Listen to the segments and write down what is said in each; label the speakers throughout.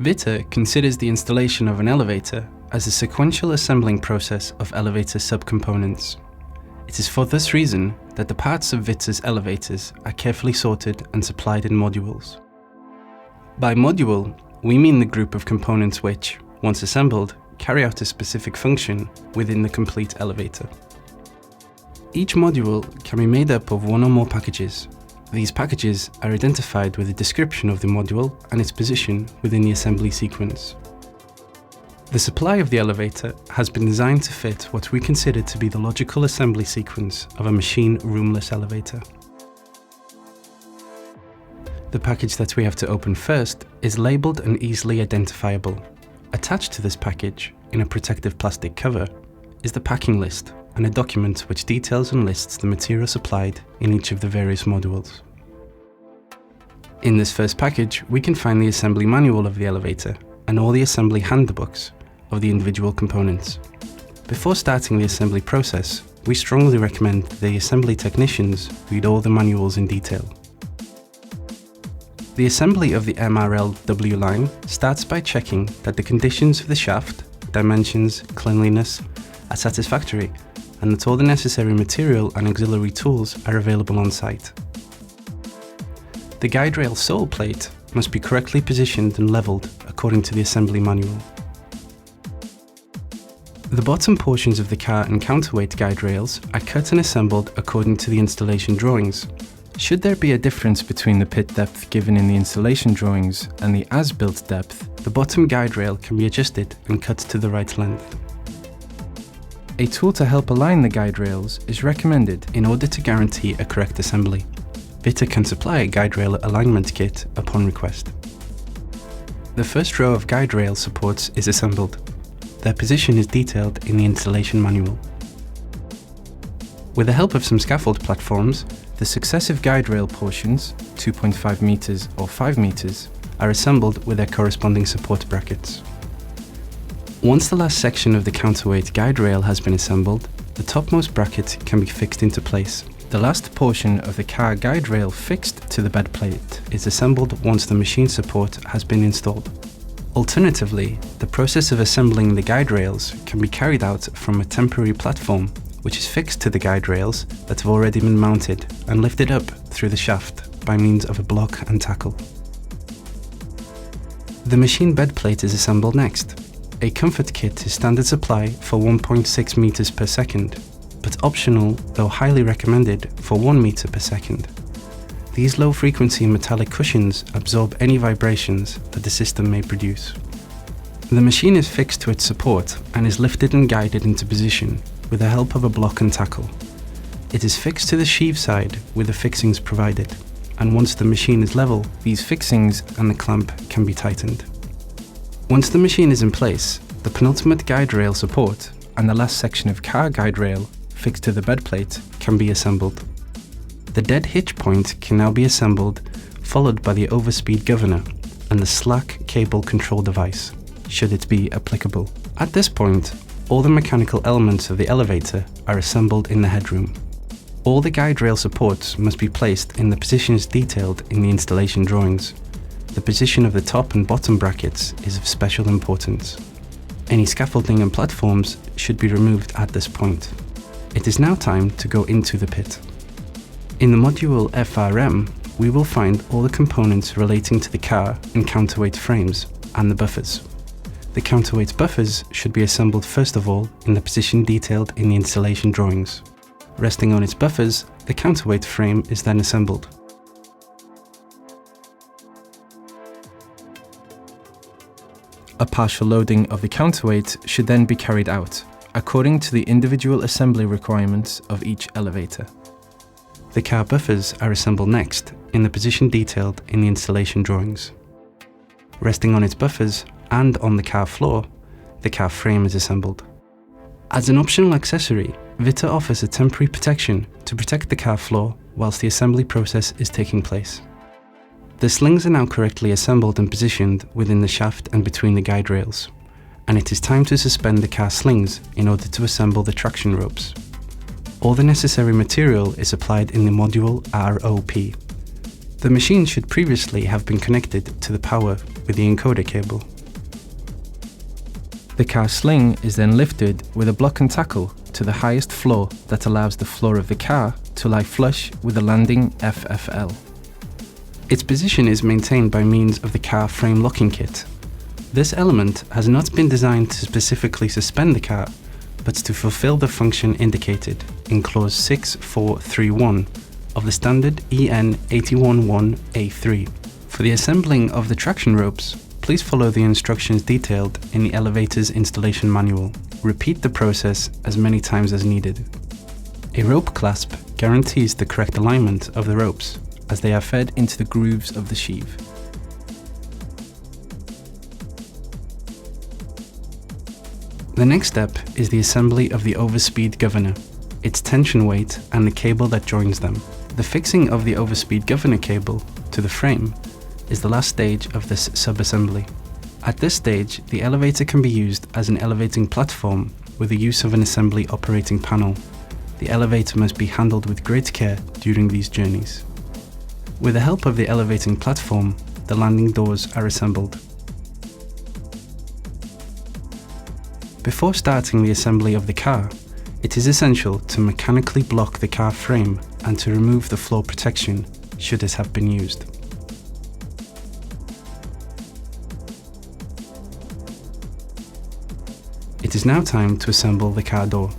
Speaker 1: Wittur considers the installation of an elevator as a sequential assembling process of elevator subcomponents. It is for this reason that the parts of Wittur's elevators are carefully sorted and supplied in modules. By module, we mean the group of components which, once assembled, carry out a specific function within the complete elevator. Each module can be made up of one or more packages. These packages are identified with a description of the module and its position within the assembly sequence. The supply of the elevator has been designed to fit what we consider to be the logical assembly sequence of a machine roomless elevator. The package that we have to open first is labelled and easily identifiable. Attached to this package, in a protective plastic cover, is the packing list and a document which details and lists the material supplied in each of the various modules. In this first package, we can find the assembly manual of the elevator and all the assembly handbooks of the individual components. Before starting the assembly process, we strongly recommend the assembly technicians read all the manuals in detail. The assembly of the MRL W line starts by checking that the conditions of the shaft, dimensions, cleanliness are satisfactory and that all the necessary material and auxiliary tools are available on site. The guide rail sole plate must be correctly positioned and levelled according to the assembly manual. The bottom portions of the car and counterweight guide rails are cut and assembled according to the installation drawings. Should there be a difference between the pit depth given in the installation drawings and the as-built depth, the bottom guide rail can be adjusted and cut to the right length. A tool to help align the guide rails is recommended in order to guarantee a correct assembly. Wittur can supply a guide rail alignment kit upon request. The first row of guide rail supports is assembled. Their position is detailed in the installation manual. With the help of some scaffold platforms, the successive guide rail portions, 2.5 meters or 5 meters, are assembled with their corresponding support brackets. Once the last section of the counterweight guide rail has been assembled, the topmost bracket can be fixed into place. The last portion of the car guide rail fixed to the bed plate is assembled once the machine support has been installed. Alternatively, the process of assembling the guide rails can be carried out from a temporary platform which is fixed to the guide rails that have already been mounted and lifted up through the shaft by means of a block and tackle. The machine bed plate is assembled next. A comfort kit is standard supply for 1.6 meters per second, but optional, though highly recommended, for 1 meter per second. These low-frequency metallic cushions absorb any vibrations that the system may produce. The machine is fixed to its support and is lifted and guided into position with the help of a block and tackle. It is fixed to the sheave side with the fixings provided, and once the machine is level, these fixings and the clamp can be tightened. Once the machine is in place, the penultimate guide rail support and the last section of car guide rail fixed to the bed plate can be assembled. The dead hitch point can now be assembled, followed by the overspeed governor and the slack cable control device, should it be applicable. At this point, all the mechanical elements of the elevator are assembled in the headroom. All the guide rail supports must be placed in the positions detailed in the installation drawings. The position of the top and bottom brackets is of special importance. Any scaffolding and platforms should be removed at this point. It is now time to go into the pit. In the module FRM, we will find all the components relating to the car and counterweight frames and the buffers. The counterweight buffers should be assembled first of all in the position detailed in the installation drawings. Resting on its buffers, the counterweight frame is then assembled. A partial loading of the counterweight should then be carried out, according to the individual assembly requirements of each elevator. The car buffers are assembled next, in the position detailed in the installation drawings. Resting on its buffers, and on the car floor, the car frame is assembled. As an optional accessory, Wittur offers a temporary protection to protect the car floor whilst the assembly process is taking place. The slings are now correctly assembled and positioned within the shaft and between the guide rails, and it is time to suspend the car slings in order to assemble the traction ropes. All the necessary material is applied in the module ROP. The machine should previously have been connected to the power with the encoder cable.
Speaker 2: The car sling is then lifted with a block and tackle to the highest floor that allows the floor of the car to lie flush with the landing FFL.
Speaker 1: Its position is maintained by means of the car frame locking kit. This element has not been designed to specifically suspend the car, but to fulfill the function indicated in clause 6431 of the standard EN 811A3. For the assembling of the traction ropes, please follow the instructions detailed in the elevator's installation manual. Repeat the process as many times as needed. A rope clasp guarantees the correct alignment of the ropes as they are fed into the grooves of the sheave. The next step is the assembly of the overspeed governor, its tension weight and the cable that joins them. The fixing of the overspeed governor cable to the frame is the last stage of this subassembly. At this stage, the elevator can be used as an elevating platform with the use of an assembly operating panel. The elevator must be handled with great care during these journeys. With the help of the elevating platform, the landing doors are assembled. Before starting the assembly of the car, it is essential to mechanically block the car frame and to remove the floor protection should it have been used. It is now time to assemble the car door.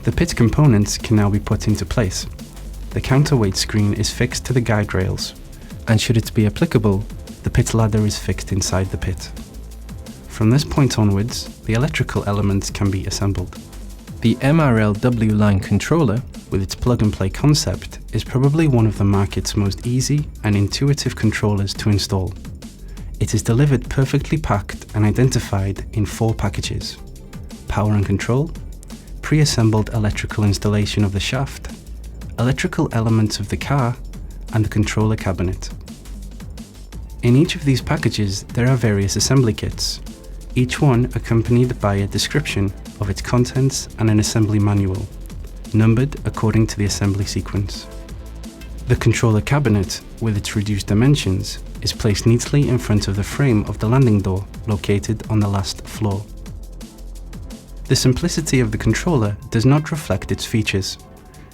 Speaker 1: The pit components can now be put into place. The counterweight screen is fixed to the guide rails, and should it be applicable, the pit ladder is fixed inside the pit. From this point onwards, the electrical elements can be assembled. The MRL W-line controller, with its plug-and-play concept, is probably one of the market's most easy and intuitive controllers to install. It is delivered perfectly packed and identified in 4 packages: power and control, pre-assembled electrical installation of the shaft, electrical elements of the car, and the controller cabinet. In each of these packages there are various assembly kits, each one accompanied by a description of its contents and an assembly manual, numbered according to the assembly sequence. The controller cabinet, with its reduced dimensions, is placed neatly in front of the frame of the landing door located on the last floor. The simplicity of the controller does not reflect its features.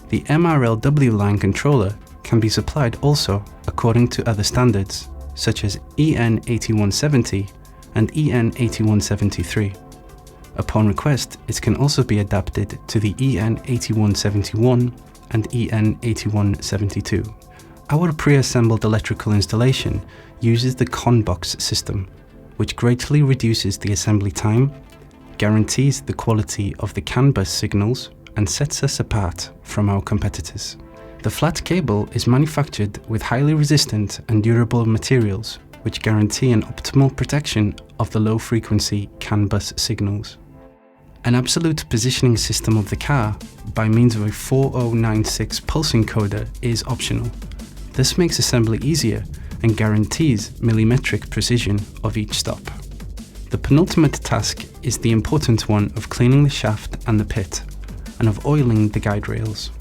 Speaker 1: The MRL W-line controller can be supplied also according to other standards, such as EN 8170 and EN 8173. Upon request, it can also be adapted to the EN 8171 and EN 8172. Our pre-assembled electrical installation uses the CON-box system, which greatly reduces the assembly time, guarantees the quality of the CAN bus signals, and sets us apart from our competitors. The flat cable is manufactured with highly resistant and durable materials, which guarantee an optimal protection of the low-frequency CAN bus signals. An absolute positioning system of the car by means of a 4096 pulse encoder is optional. This makes assembly easier and guarantees millimetric precision of each stop. The penultimate task is the important one of cleaning the shaft and the pit, and of oiling the guide rails.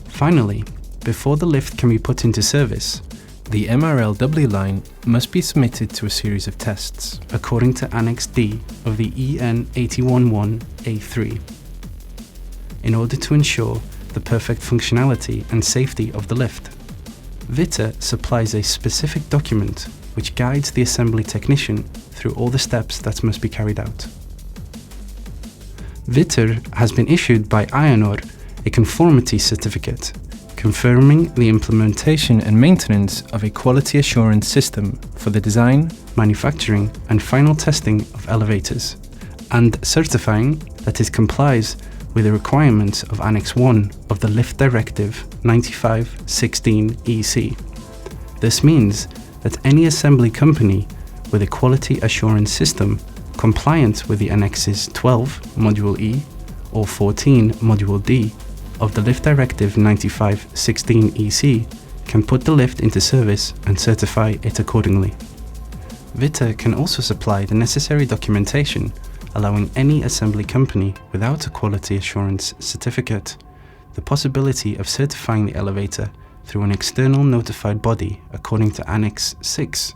Speaker 1: Finally, before the lift can be put into service, the MRL W-line must be submitted to a series of tests, according to Annex D of the EN 811A3, in order to ensure the perfect functionality and safety of the lift. Wittur supplies a specific document which guides the assembly technician through all the steps that must be carried out. Wittur has been issued by IONOR a conformity certificate, confirming the implementation and maintenance of a quality assurance system for the design, manufacturing and final testing of elevators, and certifying that it complies with the requirements of Annex 1 of the Lift Directive 95/16/EC. This means that any assembly company with a quality assurance system compliant with the Annexes 12 Module E or 14 Module D of the Lift Directive 95/16/EC can put the lift into service and certify it accordingly. Wittur can also supply the necessary documentation allowing any assembly company without a quality assurance certificate the possibility of certifying the elevator through an external notified body according to Annex 6